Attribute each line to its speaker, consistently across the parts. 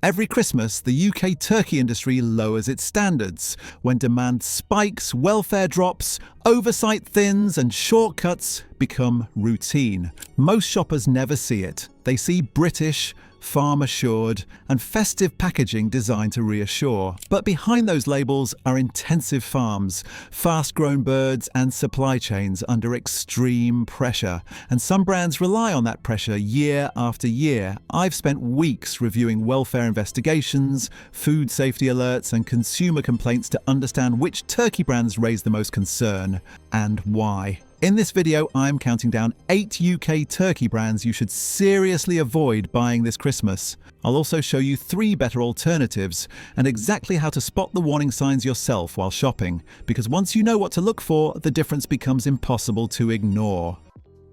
Speaker 1: Every Christmas, the UK turkey industry lowers its standards. When demand spikes, welfare drops, oversight thins, and shortcuts become routine. Most shoppers never see it. They see British, farm-assured, and festive packaging designed to reassure. But behind those labels are intensive farms, fast-grown birds, and supply chains under extreme pressure. And some brands rely on that pressure year after year. I've spent weeks reviewing welfare investigations, food safety alerts, and consumer complaints to understand which turkey brands raise the most concern and why. In this video, I'm counting down 8 UK turkey brands you should seriously avoid buying this Christmas. I'll also show you 3 better alternatives and exactly how to spot the warning signs yourself while shopping, because once you know what to look for, the difference becomes impossible to ignore.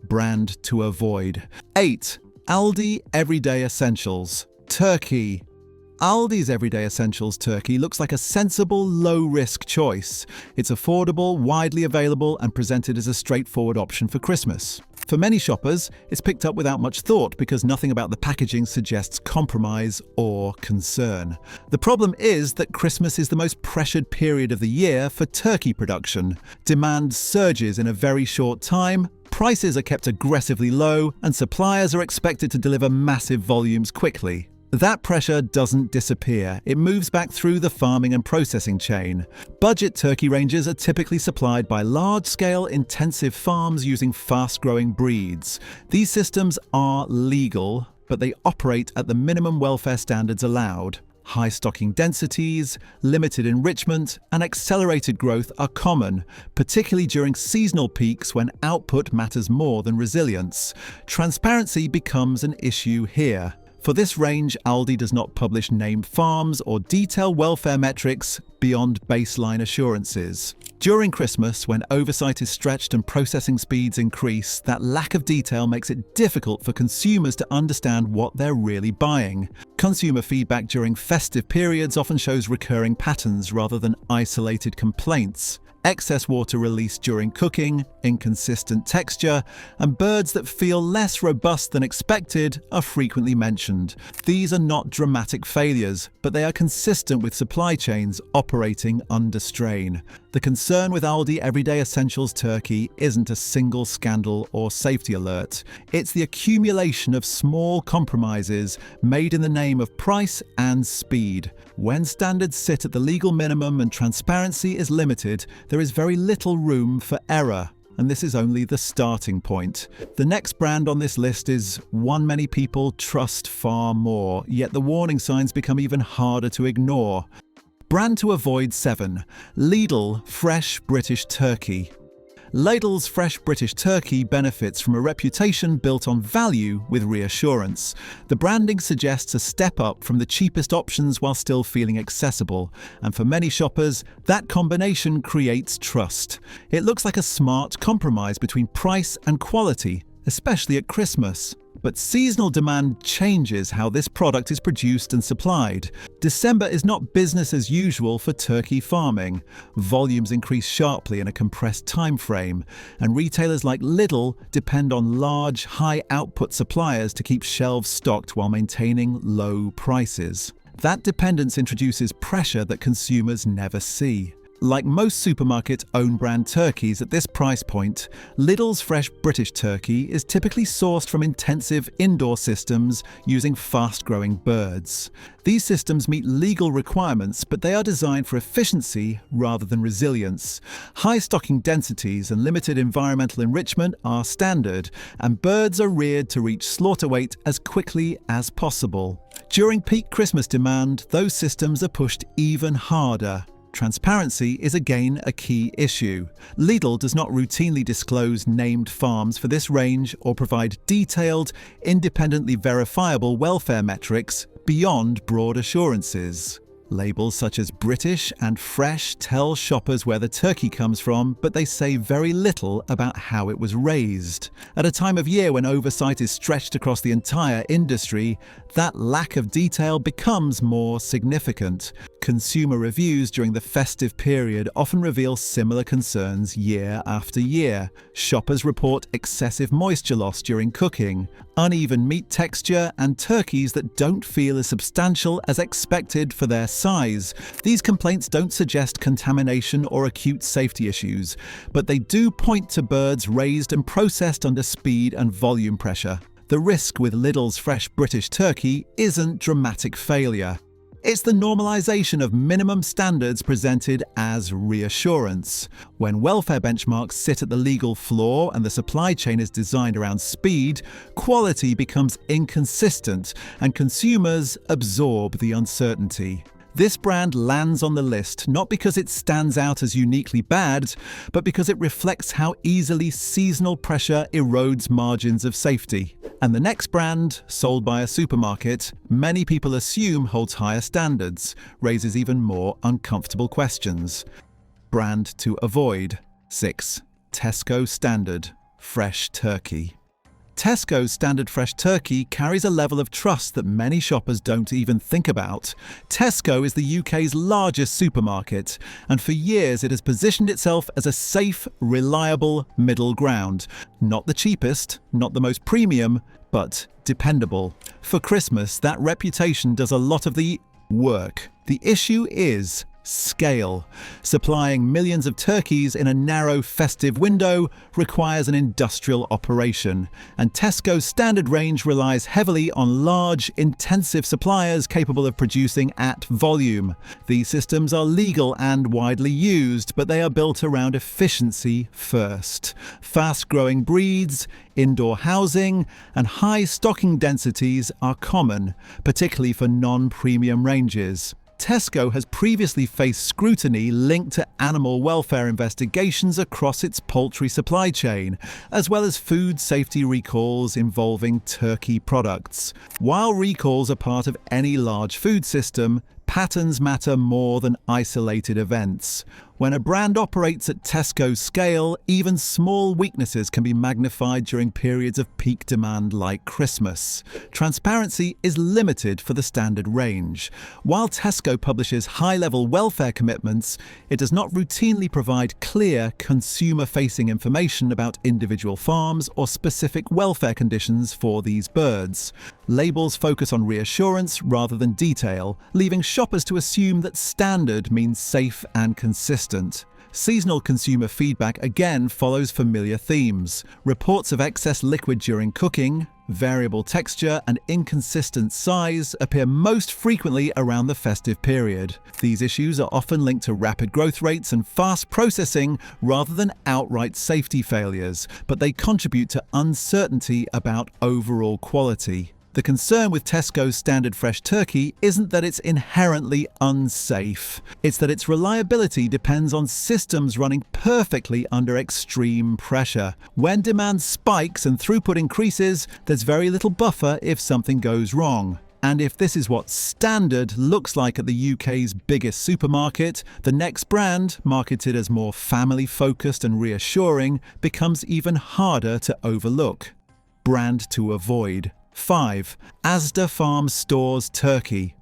Speaker 1: Brand to avoid. 8. Aldi Everyday Essentials. Turkey. Aldi's Everyday Essentials turkey looks like a sensible, low-risk choice. It's affordable, widely available, and presented as a straightforward option for Christmas. For many shoppers, it's picked up without much thought because nothing about the packaging suggests compromise or concern. The problem is that Christmas is the most pressured period of the year for turkey production. Demand surges in a very short time, prices are kept aggressively low, and suppliers are expected to deliver massive volumes quickly. That pressure doesn't disappear. It moves back through the farming and processing chain. Budget turkey ranges are typically supplied by large-scale, intensive farms using fast-growing breeds. These systems are legal, but they operate at the minimum welfare standards allowed. High stocking densities, limited enrichment, and accelerated growth are common, particularly during seasonal peaks when output matters more than resilience. Transparency becomes an issue here. For this range, Aldi does not publish named farms or detailed welfare metrics beyond baseline assurances. During Christmas, when oversight is stretched and processing speeds increase, that lack of detail makes it difficult for consumers to understand what they're really buying. Consumer feedback during festive periods often shows recurring patterns rather than isolated complaints. Excess water released during cooking, inconsistent texture, and birds that feel less robust than expected are frequently mentioned. These are not dramatic failures, but they are consistent with supply chains operating under strain. The concern with Aldi Everyday Essentials turkey isn't a single scandal or safety alert. It's the accumulation of small compromises made in the name of price and speed. When standards sit at the legal minimum and transparency is limited, there is very little room for error. And this is only the starting point. The next brand on this list is one many people trust far more, yet the warning signs become even harder to ignore. Brand to avoid 7. Lidl Fresh British Turkey. Lidl's Fresh British Turkey benefits from a reputation built on value with reassurance. The branding suggests a step up from the cheapest options while still feeling accessible, and for many shoppers, that combination creates trust. It looks like a smart compromise between price and quality, especially at Christmas. But seasonal demand changes how this product is produced and supplied. December is not business as usual for turkey farming. Volumes increase sharply in a compressed time frame, and retailers like Lidl depend on large, high-output suppliers to keep shelves stocked while maintaining low prices. That dependence introduces pressure that consumers never see. Like most supermarket own-brand turkeys at this price point, Lidl's Fresh British Turkey is typically sourced from intensive indoor systems using fast-growing birds. These systems meet legal requirements, but they are designed for efficiency rather than resilience. High stocking densities and limited environmental enrichment are standard, and birds are reared to reach slaughter weight as quickly as possible. During peak Christmas demand, those systems are pushed even harder. Transparency is again a key issue. Lidl does not routinely disclose named farms for this range or provide detailed, independently verifiable welfare metrics beyond broad assurances. Labels such as British and Fresh tell shoppers where the turkey comes from, but they say very little about how it was raised. At a time of year when oversight is stretched across the entire industry, that lack of detail becomes more significant. Consumer reviews during the festive period often reveal similar concerns year after year. Shoppers report excessive moisture loss during cooking, uneven meat texture, and turkeys that don't feel as substantial as expected for their size. These complaints don't suggest contamination or acute safety issues, but they do point to birds raised and processed under speed and volume pressure. The risk with Lidl's fresh British turkey isn't dramatic failure. It's the normalisation of minimum standards presented as reassurance. When welfare benchmarks sit at the legal floor and the supply chain is designed around speed, quality becomes inconsistent and consumers absorb the uncertainty. This brand lands on the list not because it stands out as uniquely bad, but because it reflects how easily seasonal pressure erodes margins of safety. And the next brand, sold by a supermarket, many people assume holds higher standards, raises even more uncomfortable questions. Brand to avoid. 6. Tesco Standard Fresh Turkey. Tesco's Standard Fresh Turkey carries a level of trust that many shoppers don't even think about. Tesco is the UK's largest supermarket, and for years it has positioned itself as a safe, reliable middle ground. Not the cheapest, not the most premium, but dependable. For Christmas, that reputation does a lot of the work. The issue is scale. Supplying millions of turkeys in a narrow festive window requires an industrial operation, and Tesco's standard range relies heavily on large, intensive suppliers capable of producing at volume. These systems are legal and widely used, but they are built around efficiency first. Fast-growing breeds, indoor housing, and high stocking densities are common, particularly for non-premium ranges. Tesco has previously faced scrutiny linked to animal welfare investigations across its poultry supply chain, as well as food safety recalls involving turkey products. While recalls are part of any large food system, patterns matter more than isolated events. When a brand operates at Tesco's scale, even small weaknesses can be magnified during periods of peak demand like Christmas. Transparency is limited for the standard range. While Tesco publishes high-level welfare commitments, it does not routinely provide clear, consumer-facing information about individual farms or specific welfare conditions for these birds. Labels focus on reassurance rather than detail, leaving shoppers to assume that standard means safe and consistent. Seasonal consumer feedback again follows familiar themes. Reports of excess liquid during cooking, variable texture, and inconsistent size appear most frequently around the festive period. These issues are often linked to rapid growth rates and fast processing rather than outright safety failures, but they contribute to uncertainty about overall quality. The concern with Tesco's Standard Fresh Turkey isn't that it's inherently unsafe. It's that its reliability depends on systems running perfectly under extreme pressure. When demand spikes and throughput increases, there's very little buffer if something goes wrong. And if this is what standard looks like at the UK's biggest supermarket, the next brand, marketed as more family-focused and reassuring, becomes even harder to overlook. Brand to avoid. 5. Asda Farm Stores Turkey.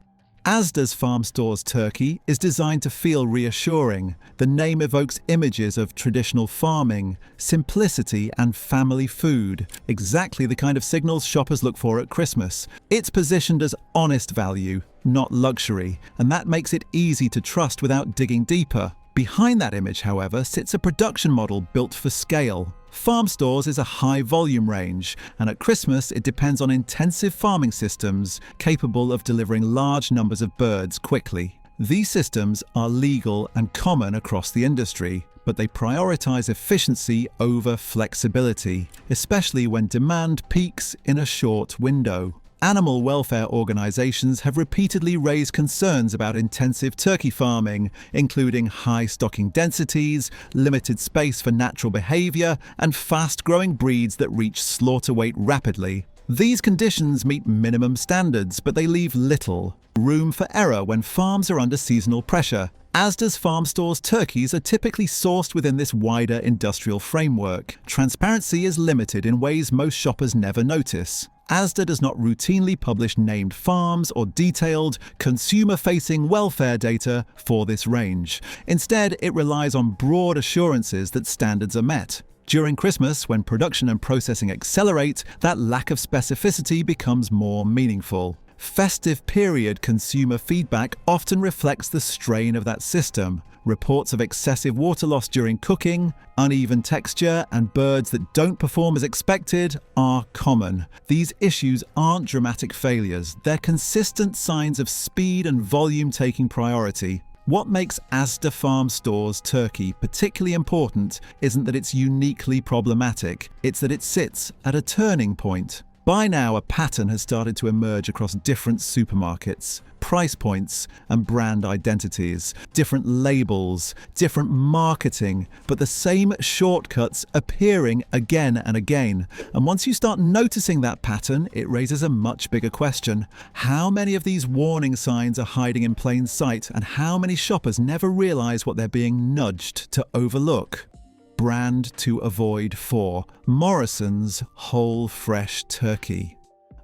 Speaker 1: Asda's Farm Stores Turkey is designed to feel reassuring. The name evokes images of traditional farming, simplicity, and family food, exactly the kind of signals shoppers look for at Christmas. It's positioned as honest value, not luxury, and that makes it easy to trust without digging deeper. Behind that image, however, sits a production model built for scale. Farm stores is a high-volume range, and at Christmas it depends on intensive farming systems capable of delivering large numbers of birds quickly. These systems are legal and common across the industry, but they prioritize efficiency over flexibility, especially when demand peaks in a short window. Animal welfare organisations have repeatedly raised concerns about intensive turkey farming, including high stocking densities, limited space for natural behaviour, and fast-growing breeds that reach slaughter weight rapidly. These conditions meet minimum standards, but they leave little room for error when farms are under seasonal pressure. Asda's Farm Stores turkeys are typically sourced within this wider industrial framework. Transparency is limited in ways most shoppers never notice. Asda does not routinely publish named farms or detailed, consumer-facing welfare data for this range. Instead, it relies on broad assurances that standards are met. During Christmas, when production and processing accelerate, that lack of specificity becomes more meaningful. Festive period consumer feedback often reflects the strain of that system. Reports of excessive water loss during cooking, uneven texture, and birds that don't perform as expected are common. These issues aren't dramatic failures, they're consistent signs of speed and volume taking priority. What makes Asda Farm Store's turkey particularly important isn't that it's uniquely problematic, it's that it sits at a turning point. By now, a pattern has started to emerge across different supermarkets, price points and brand identities, different labels, different marketing, but the same shortcuts appearing again and again. And once you start noticing that pattern, it raises a much bigger question. How many of these warning signs are hiding in plain sight, and how many shoppers never realize what they're being nudged to overlook? Brand to avoid for Morrisons whole fresh turkey.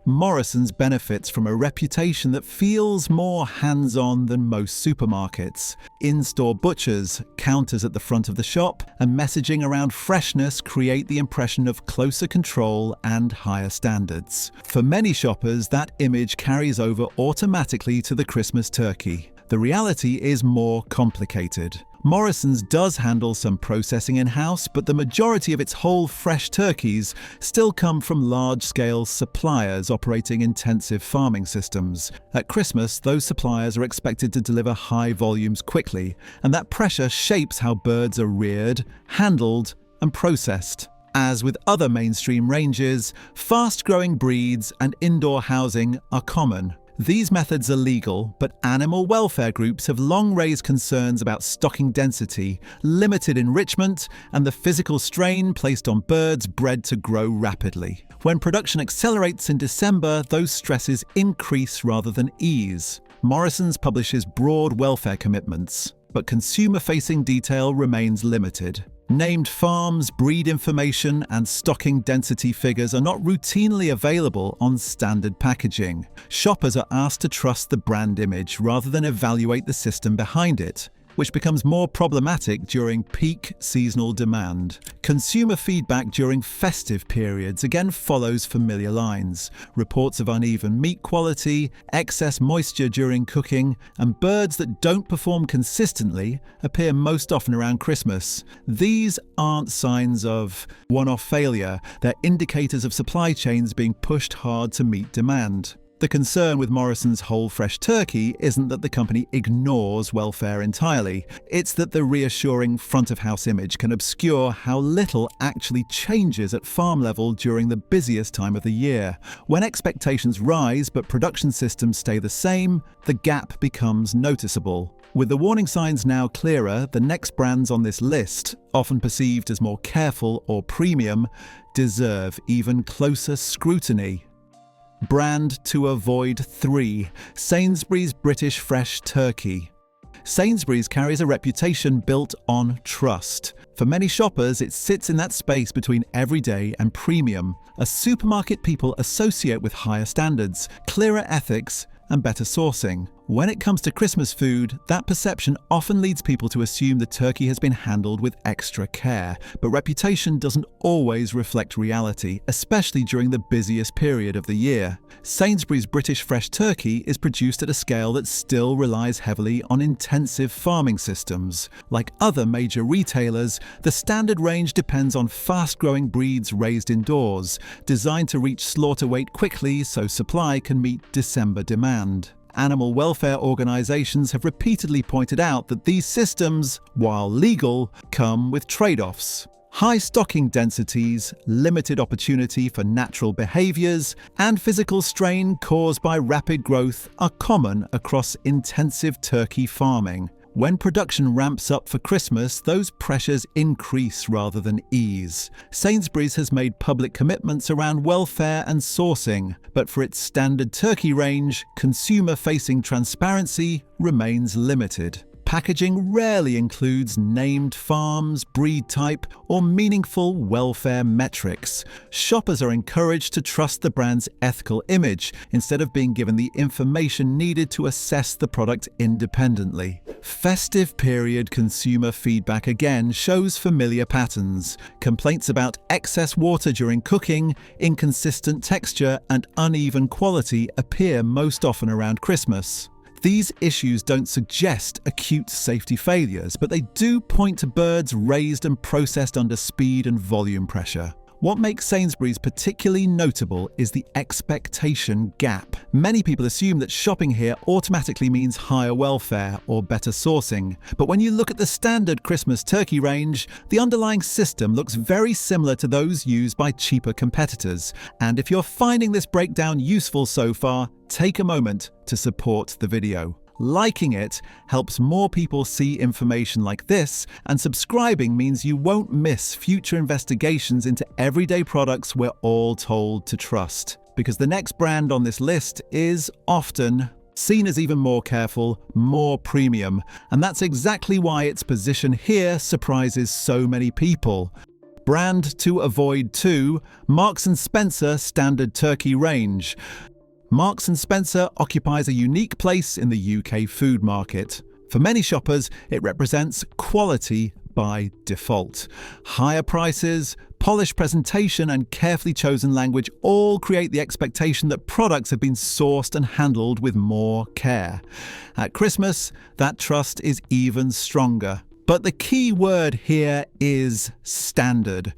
Speaker 1: Morrisons benefits from a reputation that feels more hands-on than most supermarkets. In-store butchers, counters at the front of the shop, and messaging around freshness create the impression of closer control and higher standards. For many shoppers, that image carries over automatically to the Christmas turkey. The reality is more complicated. Morrisons does handle some processing in-house, but the majority of its whole fresh turkeys still come from large-scale suppliers operating intensive farming systems. At Christmas, those suppliers are expected to deliver high volumes quickly, and that pressure shapes how birds are reared, handled, and processed. As with other mainstream ranges, fast-growing breeds and indoor housing are common. These methods are legal, but animal welfare groups have long raised concerns about stocking density, limited enrichment, and the physical strain placed on birds bred to grow rapidly. When production accelerates in December, those stresses increase rather than ease. Morrisons publishes broad welfare commitments, but consumer-facing detail remains limited. Named farms, breed information, and stocking density figures are not routinely available on standard packaging. Shoppers are asked to trust the brand image rather than evaluate the system behind it, which becomes more problematic during peak seasonal demand. Consumer feedback during festive periods again follows familiar lines. Reports of uneven meat quality, excess moisture during cooking, and birds that don't perform consistently appear most often around Christmas. These aren't signs of one-off failure, they're indicators of supply chains being pushed hard to meet demand. The concern with Morrisons whole fresh turkey isn't that the company ignores welfare entirely. It's that the reassuring front-of-house image can obscure how little actually changes at farm level during the busiest time of the year. When expectations rise but production systems stay the same, the gap becomes noticeable. With the warning signs now clearer, the next brands on this list, often perceived as more careful or premium, deserve even closer scrutiny. Brand to avoid 3. Sainsbury's British Fresh Turkey. Sainsbury's carries a reputation built on trust. For many shoppers, it sits in that space between everyday and premium, a supermarket people associate with higher standards, clearer ethics, and better sourcing. When it comes to Christmas food, that perception often leads people to assume the turkey has been handled with extra care, but reputation doesn't always reflect reality, especially during the busiest period of the year. Sainsbury's British Fresh Turkey is produced at a scale that still relies heavily on intensive farming systems. Like other major retailers, the standard range depends on fast-growing breeds raised indoors, designed to reach slaughter weight quickly so supply can meet December demand. Animal welfare organisations have repeatedly pointed out that these systems, while legal, come with trade-offs. High stocking densities, limited opportunity for natural behaviours, and physical strain caused by rapid growth are common across intensive turkey farming. When production ramps up for Christmas, those pressures increase rather than ease. Sainsbury's has made public commitments around welfare and sourcing, but for its standard turkey range, consumer-facing transparency remains limited. Packaging rarely includes named farms, breed type, or meaningful welfare metrics. Shoppers are encouraged to trust the brand's ethical image instead of being given the information needed to assess the product independently. Festive period consumer feedback again shows familiar patterns. Complaints about excess water during cooking, inconsistent texture, and uneven quality appear most often around Christmas. These issues don't suggest acute safety failures, but they do point to birds raised and processed under speed and volume pressure. What makes Sainsbury's particularly notable is the expectation gap. Many people assume that shopping here automatically means higher welfare or better sourcing. But when you look at the standard Christmas turkey range, the underlying system looks very similar to those used by cheaper competitors. And if you're finding this breakdown useful so far, take a moment to support the video. Liking it helps more people see information like this, and subscribing means you won't miss future investigations into everyday products we're all told to trust. Because the next brand on this list is often seen as even more careful, more premium, and that's exactly why its position here surprises so many people. Brand to avoid too, Marks & Spencer Standard Turkey Range. Marks & Spencer occupies a unique place in the UK food market. For many shoppers, it represents quality by default. Higher prices, polished presentation, and carefully chosen language all create the expectation that products have been sourced and handled with more care. At Christmas, that trust is even stronger. But the key word here is standard.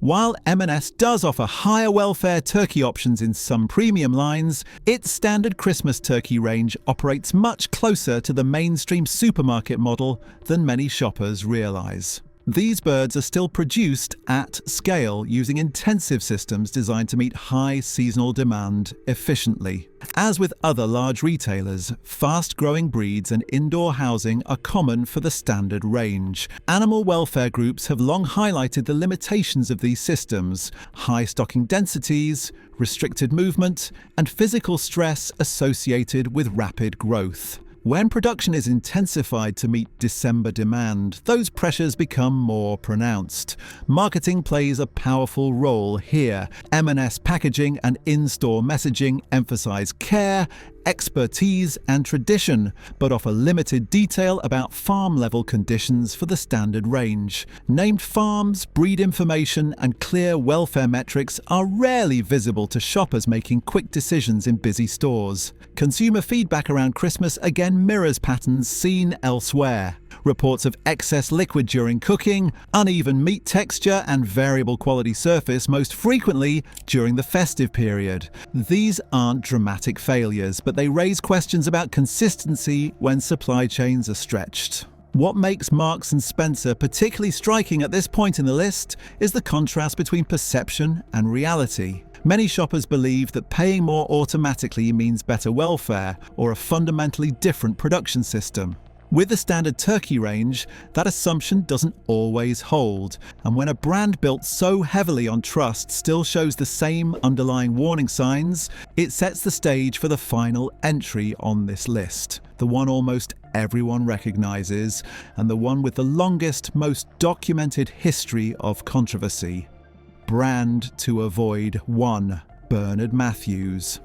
Speaker 1: While M&S does offer higher welfare turkey options in some premium lines, its standard Christmas turkey range operates much closer to the mainstream supermarket model than many shoppers realise. These birds are still produced at scale using intensive systems designed to meet high seasonal demand efficiently. As with other large retailers, fast-growing breeds and indoor housing are common for the standard range. Animal welfare groups have long highlighted the limitations of these systems: high stocking densities, restricted movement, and physical stress associated with rapid growth. When production is intensified to meet December demand, those pressures become more pronounced. Marketing plays a powerful role here. M&S packaging and in-store messaging emphasize care, expertise, and tradition, but offer limited detail about farm-level conditions for the standard range. Named farms, breed information, and clear welfare metrics are rarely visible to shoppers making quick decisions in busy stores. Consumer feedback around Christmas again mirrors patterns seen elsewhere. Reports of excess liquid during cooking, uneven meat texture, and variable quality surface most frequently during the festive period. These aren't dramatic failures, but they raise questions about consistency when supply chains are stretched. What makes Marks & Spencer particularly striking at this point in the list is the contrast between perception and reality. Many shoppers believe that paying more automatically means better welfare or a fundamentally different production system. With the standard turkey range, that assumption doesn't always hold, and when a brand built so heavily on trust still shows the same underlying warning signs, it sets the stage for the final entry on this list, the one almost everyone recognises, and the one with the longest, most documented history of controversy. Brand to avoid 1. Bernard Matthews.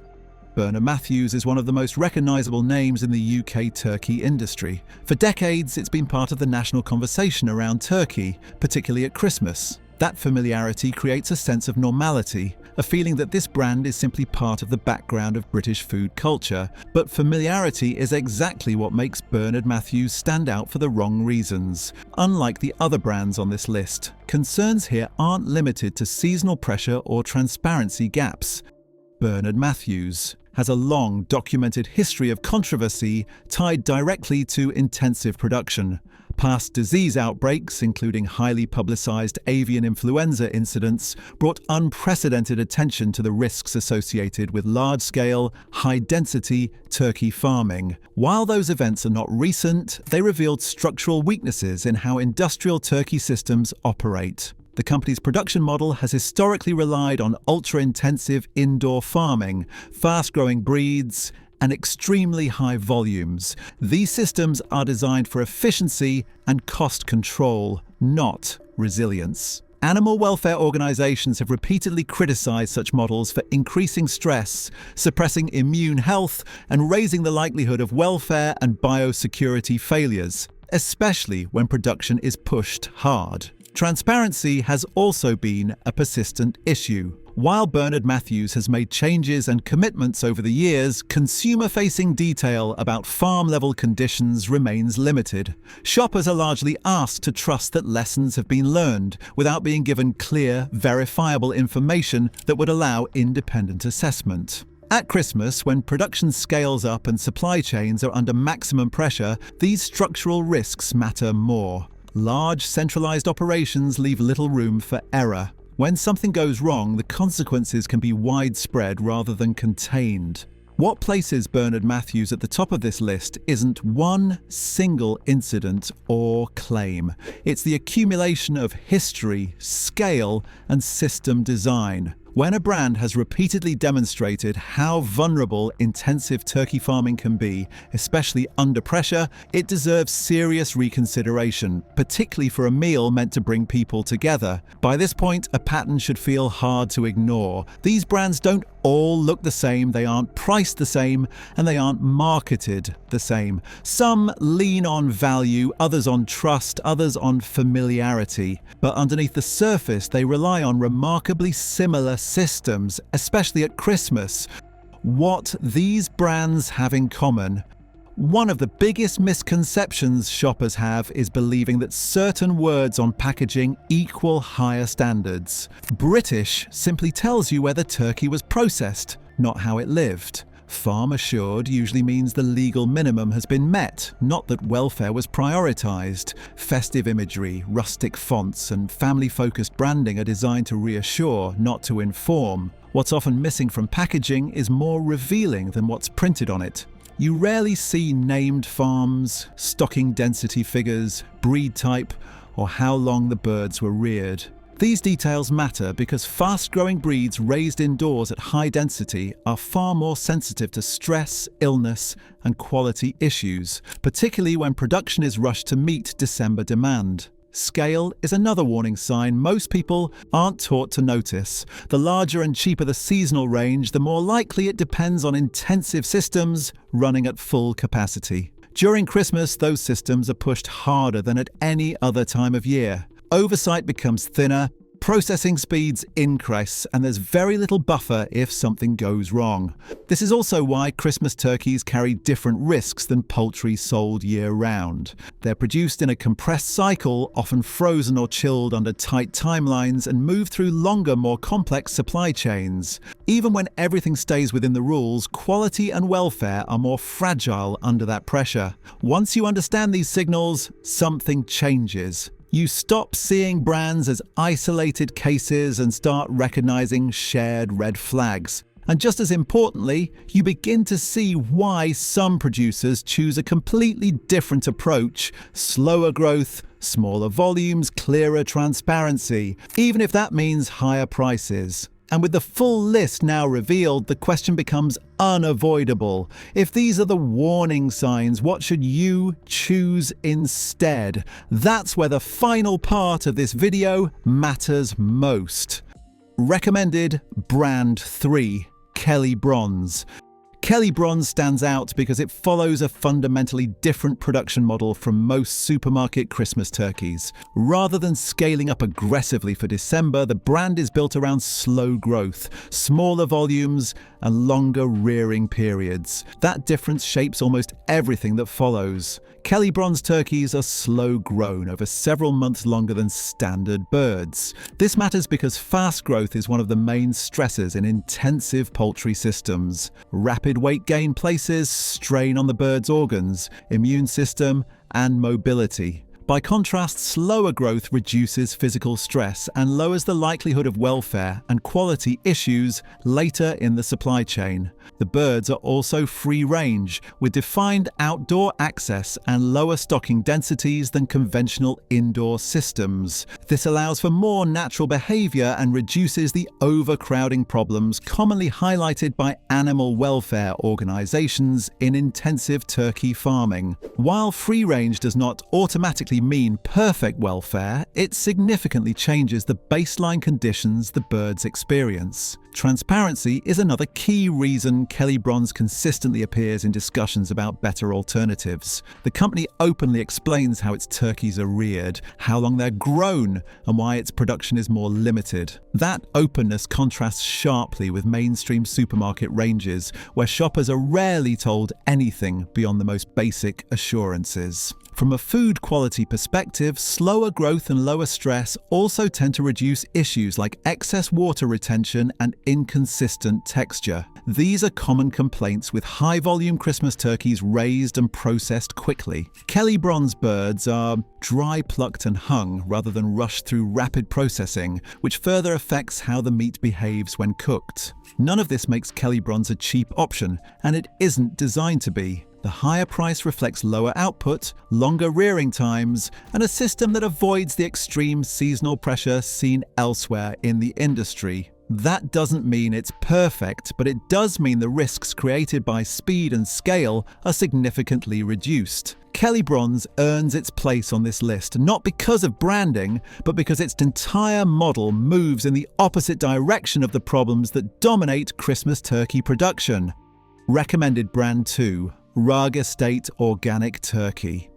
Speaker 1: Bernard Matthews is one of the most recognisable names in the UK turkey industry. For decades, it's been part of the national conversation around turkey, particularly at Christmas. That familiarity creates a sense of normality, a feeling that this brand is simply part of the background of British food culture. But familiarity is exactly what makes Bernard Matthews stand out for the wrong reasons. Unlike the other brands on this list, concerns here aren't limited to seasonal pressure or transparency gaps. Bernard Matthews has a long documented history of controversy tied directly to intensive production. Past disease outbreaks, including highly publicised avian influenza incidents, brought unprecedented attention to the risks associated with large-scale, high-density turkey farming. While those events are not recent, they revealed structural weaknesses in how industrial turkey systems operate. The company's production model has historically relied on ultra-intensive indoor farming, fast-growing breeds, and extremely high volumes. These systems are designed for efficiency and cost control, not resilience. Animal welfare organisations have repeatedly criticised such models for increasing stress, suppressing immune health, and raising the likelihood of welfare and biosecurity failures, especially when production is pushed hard. Transparency has also been a persistent issue. While Bernard Matthews has made changes and commitments over the years, consumer-facing detail about farm-level conditions remains limited. Shoppers are largely asked to trust that lessons have been learned, without being given clear, verifiable information that would allow independent assessment. At Christmas, when production scales up and supply chains are under maximum pressure, these structural risks matter more. Large, centralised operations leave little room for error. When something goes wrong, the consequences can be widespread rather than contained. What places Bernard Matthews at the top of this list isn't one single incident or claim. It's the accumulation of history, scale, and system design. When a brand has repeatedly demonstrated how vulnerable intensive turkey farming can be, especially under pressure, it deserves serious reconsideration, particularly for a meal meant to bring people together. By this point, a pattern should feel hard to ignore. These brands don't all look the same, they aren't priced the same, and they aren't marketed the same. Some lean on value, others on trust, others on familiarity. But underneath the surface, they rely on remarkably similar systems, especially at Christmas. What these brands have in common: one of the biggest misconceptions shoppers have is believing that certain words on packaging equal higher standards. British simply tells you where the turkey was processed, not how it lived. Farm assured usually means the legal minimum has been met, not that welfare was prioritised. Festive imagery, rustic fonts, and family-focused branding are designed to reassure, not to inform. What's often missing from packaging is more revealing than what's printed on it. You rarely see named farms, stocking density figures, breed type, or how long the birds were reared. These details matter because fast-growing breeds raised indoors at high density are far more sensitive to stress, illness, and quality issues, particularly when production is rushed to meet December demand. Scale is another warning sign most people aren't taught to notice. The larger and cheaper the seasonal range, the more likely it depends on intensive systems running at full capacity. During Christmas, those systems are pushed harder than at any other time of year. Oversight becomes thinner, processing speeds increase, and there's very little buffer if something goes wrong. This is also why Christmas turkeys carry different risks than poultry sold year-round. They're produced in a compressed cycle, often frozen or chilled under tight timelines, and move through longer, more complex supply chains. Even when everything stays within the rules, quality and welfare are more fragile under that pressure. Once you understand these signals, something changes. You stop seeing brands as isolated cases and start recognizing shared red flags. And just as importantly, you begin to see why some producers choose a completely different approach: slower growth, smaller volumes, clearer transparency, even if that means higher prices. And with the full list now revealed, the question becomes unavoidable. If these are the warning signs, what should you choose instead? That's where the final part of this video matters most. Recommended Brand 3, Kelly Bronze. Kelly Bronze stands out because it follows a fundamentally different production model from most supermarket Christmas turkeys. Rather than scaling up aggressively for December, the brand is built around slow growth, smaller volumes, and longer rearing periods. That difference shapes almost everything that follows. Kelly Bronze turkeys are slow grown over several months longer than standard birds. This matters because fast growth is one of the main stressors in intensive poultry systems. Rapid weight gain places strain on the bird's organs, immune system, and mobility. By contrast, slower growth reduces physical stress and lowers the likelihood of welfare and quality issues later in the supply chain. The birds are also free-range, with defined outdoor access and lower stocking densities than conventional indoor systems. This allows for more natural behavior and reduces the overcrowding problems commonly highlighted by animal welfare organizations in intensive turkey farming. While free-range does not automatically exactly mean perfect welfare, it significantly changes the baseline conditions the birds experience. Transparency is another key reason Kelly Bronze consistently appears in discussions about better alternatives. The company openly explains how its turkeys are reared, how long they're grown, and why its production is more limited. That openness contrasts sharply with mainstream supermarket ranges, where shoppers are rarely told anything beyond the most basic assurances. From a food quality perspective, slower growth and lower stress also tend to reduce issues like excess water retention and inconsistent texture. These are common complaints with high-volume Christmas turkeys raised and processed quickly. Kelly Bronze birds are dry plucked and hung rather than rushed through rapid processing, which further affects how the meat behaves when cooked. None of this makes Kelly Bronze a cheap option, and it isn't designed to be. The higher price reflects lower output, longer rearing times, and a system that avoids the extreme seasonal pressure seen elsewhere in the industry. That doesn't mean it's perfect, but it does mean the risks created by speed and scale are significantly reduced. Kelly Bronze earns its place on this list, not because of branding, but because its entire model moves in the opposite direction of the problems that dominate Christmas turkey production. Recommended brand 2. Rhug Estate Organic Turkey.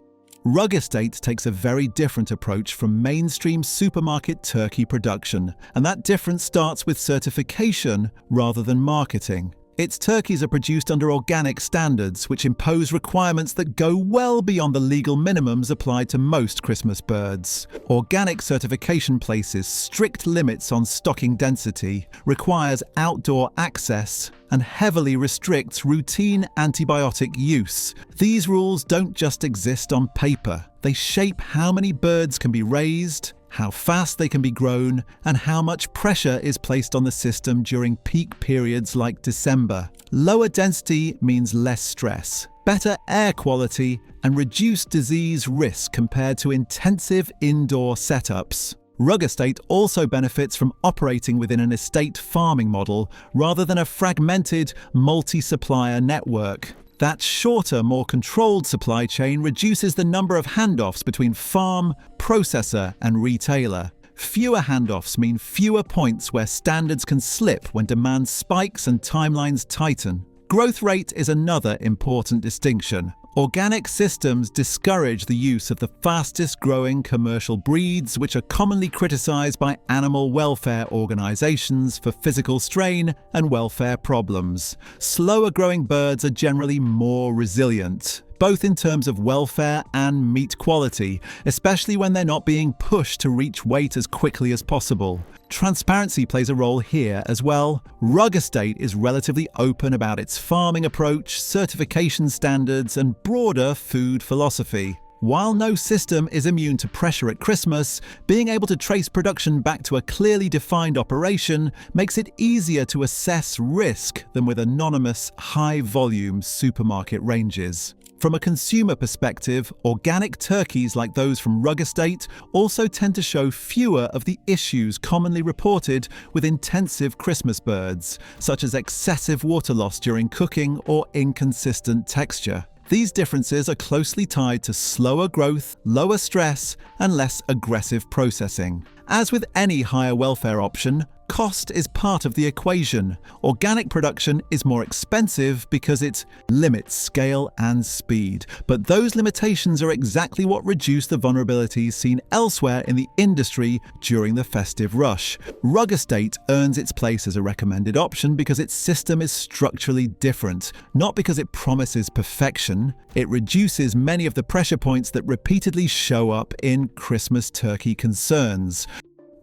Speaker 1: Rhug Estate takes a very different approach from mainstream supermarket turkey production, and that difference starts with certification rather than marketing. Its turkeys are produced under organic standards, which impose requirements that go well beyond the legal minimums applied to most Christmas birds. Organic certification places strict limits on stocking density, requires outdoor access, and heavily restricts routine antibiotic use. These rules don't just exist on paper. They shape how many birds can be raised, how fast they can be grown, and how much pressure is placed on the system during peak periods like December. Lower density means less stress, better air quality, and reduced disease risk compared to intensive indoor setups. Rhug Estate also benefits from operating within an estate farming model rather than a fragmented multi-supplier network. That shorter, more controlled supply chain reduces the number of handoffs between farm, processor, and retailer. Fewer handoffs mean fewer points where standards can slip when demand spikes and timelines tighten. Growth rate is another important distinction. Organic systems discourage the use of the fastest growing commercial breeds, which are commonly criticised by animal welfare organisations for physical strain and welfare problems. Slower growing birds are generally more resilient, both in terms of welfare and meat quality, especially when they're not being pushed to reach weight as quickly as possible. Transparency plays a role here as well. Rhug Estate is relatively open about its farming approach, certification standards, and broader food philosophy. While no system is immune to pressure at Christmas, being able to trace production back to a clearly defined operation makes it easier to assess risk than with anonymous, high-volume supermarket ranges. From a consumer perspective, organic turkeys like those from Rhug Estate also tend to show fewer of the issues commonly reported with intensive Christmas birds, such as excessive water loss during cooking or inconsistent texture. These differences are closely tied to slower growth, lower stress, and less aggressive processing. As with any higher welfare option, cost is part of the equation. Organic production is more expensive because it limits scale and speed. But those limitations are exactly what reduce the vulnerabilities seen elsewhere in the industry during the festive rush. Rhug Estate earns its place as a recommended option because its system is structurally different, not because it promises perfection. It reduces many of the pressure points that repeatedly show up in Christmas turkey concerns.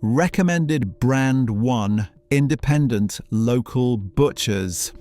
Speaker 1: Recommended brand 1, independent local butchers.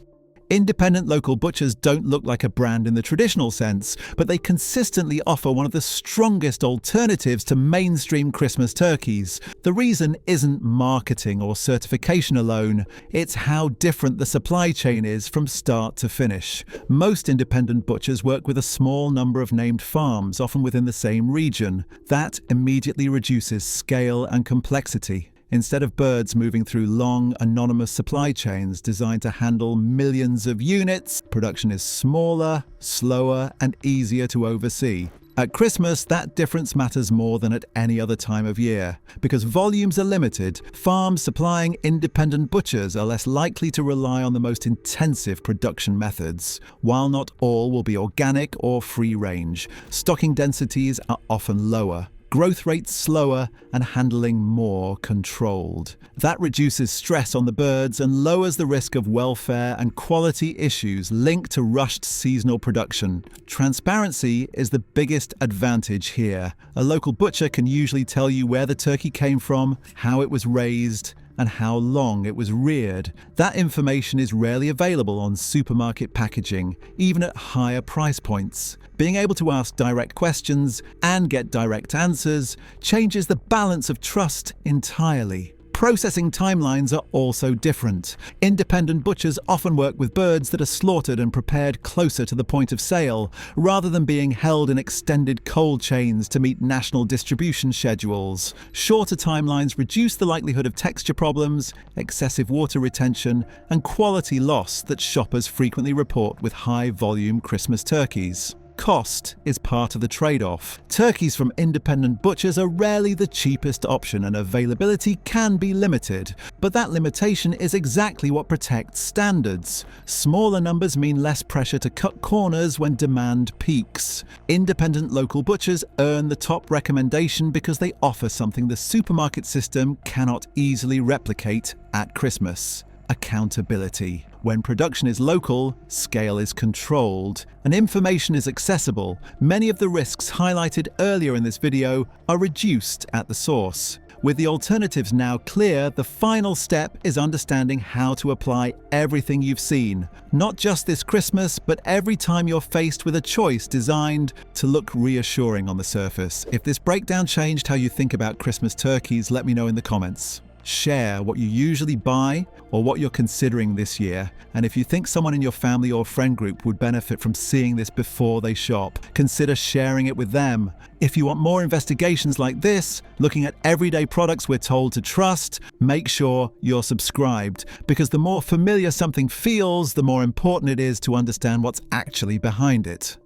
Speaker 1: Independent local butchers don't look like a brand in the traditional sense, but they consistently offer one of the strongest alternatives to mainstream Christmas turkeys. The reason isn't marketing or certification alone, it's how different the supply chain is from start to finish. Most independent butchers work with a small number of named farms, often within the same region. That immediately reduces scale and complexity. Instead of birds moving through long, anonymous supply chains designed to handle millions of units, production is smaller, slower, and easier to oversee. At Christmas, that difference matters more than at any other time of year. Because volumes are limited, farms supplying independent butchers are less likely to rely on the most intensive production methods. While not all will be organic or free range, stocking densities are often lower, growth rates slower, and handling more controlled. That reduces stress on the birds and lowers the risk of welfare and quality issues linked to rushed seasonal production. Transparency is the biggest advantage here. A local butcher can usually tell you where the turkey came from, how it was raised, and how long it was reared. That information is rarely available on supermarket packaging, even at higher price points. Being able to ask direct questions and get direct answers changes the balance of trust entirely. Processing timelines are also different. Independent butchers often work with birds that are slaughtered and prepared closer to the point of sale, rather than being held in extended cold chains to meet national distribution schedules. Shorter timelines reduce the likelihood of texture problems, excessive water retention, and quality loss that shoppers frequently report with high-volume Christmas turkeys. Cost is part of the trade-off. Turkeys from independent butchers are rarely the cheapest option and availability can be limited. But that limitation is exactly what protects standards. Smaller numbers mean less pressure to cut corners when demand peaks. Independent local butchers earn the top recommendation because they offer something the supermarket system cannot easily replicate at Christmas: accountability. When production is local, scale is controlled, and information is accessible, many of the risks highlighted earlier in this video are reduced at the source. With the alternatives now clear, the final step is understanding how to apply everything you've seen, not just this Christmas, but every time you're faced with a choice designed to look reassuring on the surface. If this breakdown changed how you think about Christmas turkeys, let me know in the comments. Share what you usually buy or what you're considering this year. And if you think someone in your family or friend group would benefit from seeing this before they shop, consider sharing it with them. If you want more investigations like this, looking at everyday products we're told to trust, make sure you're subscribed, because the more familiar something feels, the more important it is to understand what's actually behind it.